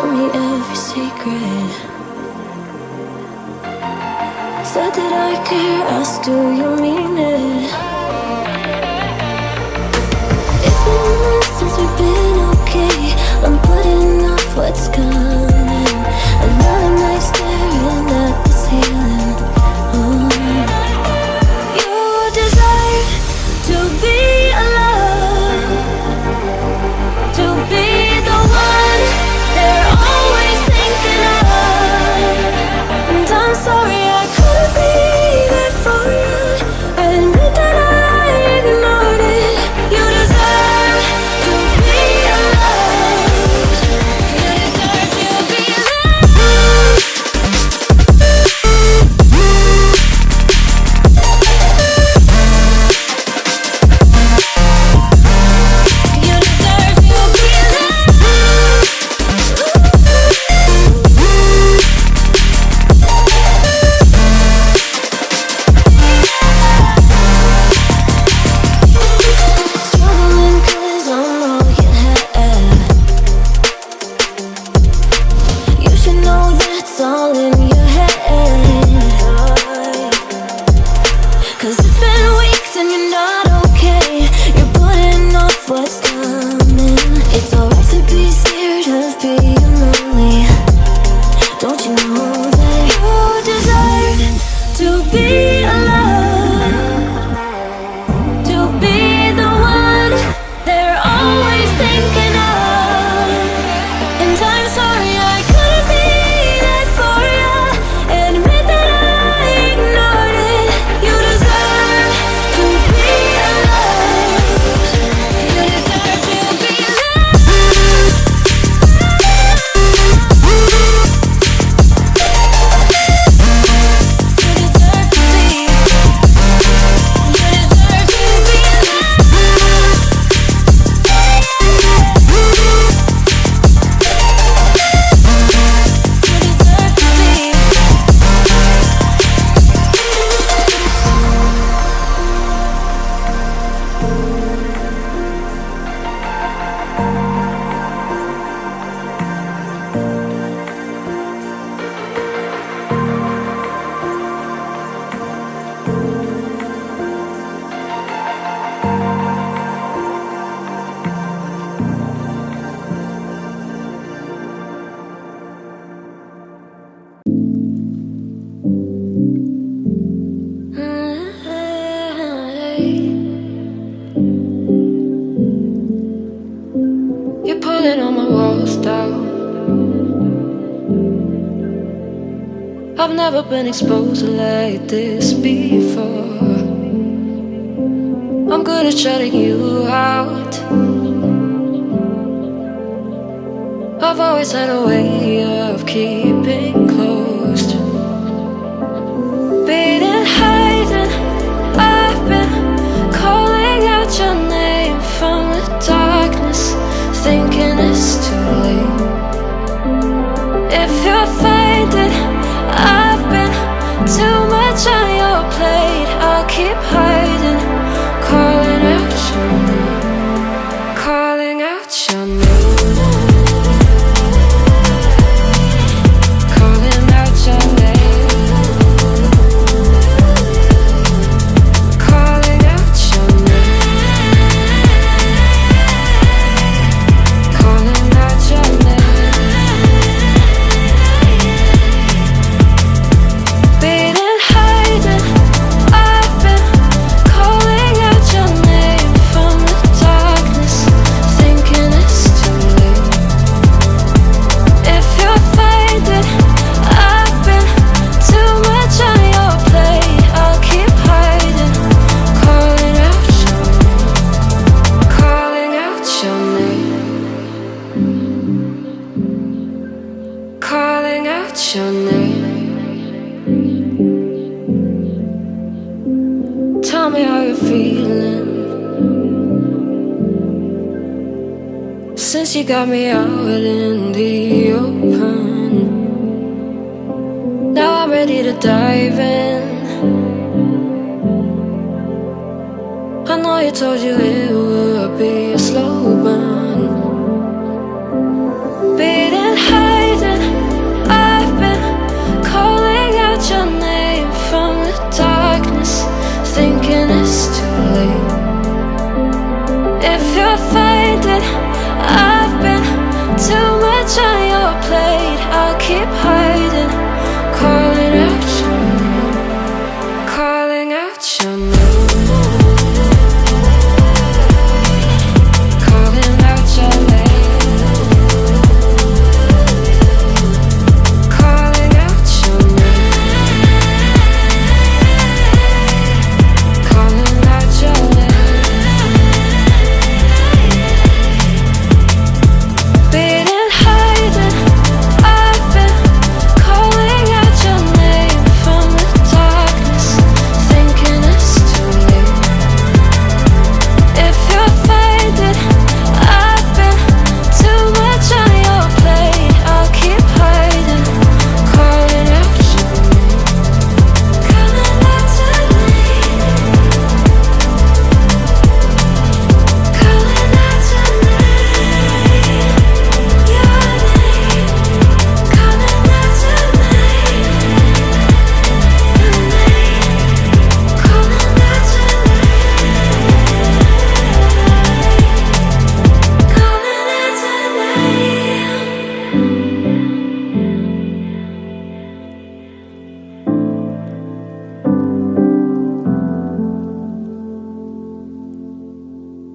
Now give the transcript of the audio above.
told me every secret. Said that I care, asked do you mean it? It's been months since we've been okay. I'm putting off what's coming. Another night staring at the ceiling. You desire to be alone, to be the one they're always thinking of. And I'm sorry I couldn't be there for you. I admit that I ignored it. You deserve to be loved. You deserve to be loved. You deserve to be loved. Struggling 'cause I'm all you have. You should know that's all in your head. 'Cause it's been weeks and you're not okay. You're putting off what's coming. It's alright to be scared of being lonely. Don't you know that you deserve to be alone, to be the one they're always thinking of? And I'm sorry I couldn't be there for you. Admit that I ignored it. You deserve to be loved. You deserve to be loved. You deserve to be. You deserve to be loved. You're pulling all my walls down. I've never been exposed like this before. I'm good at shutting you out. I've always had a way of keeping closed. Being hiding, I've been calling out your name from the darkness, thinking it's too late. If you're finding I've been too much on your plate, I'll keep hiding, calling out your name, calling out your name, calling out your name, calling out your name, calling out your name. Been hiding, I've been calling out your name from the darkness, thinking it's too late. If you're finding I've been too much on your plate, I'll keep hiding, calling out your name, calling out your name, calling out your name. Tell me how you're feeling since you got me out in the open. Now I'm ready to dive in. I know you told you it would be a slow burn. Beating high If you're finding I've been too much on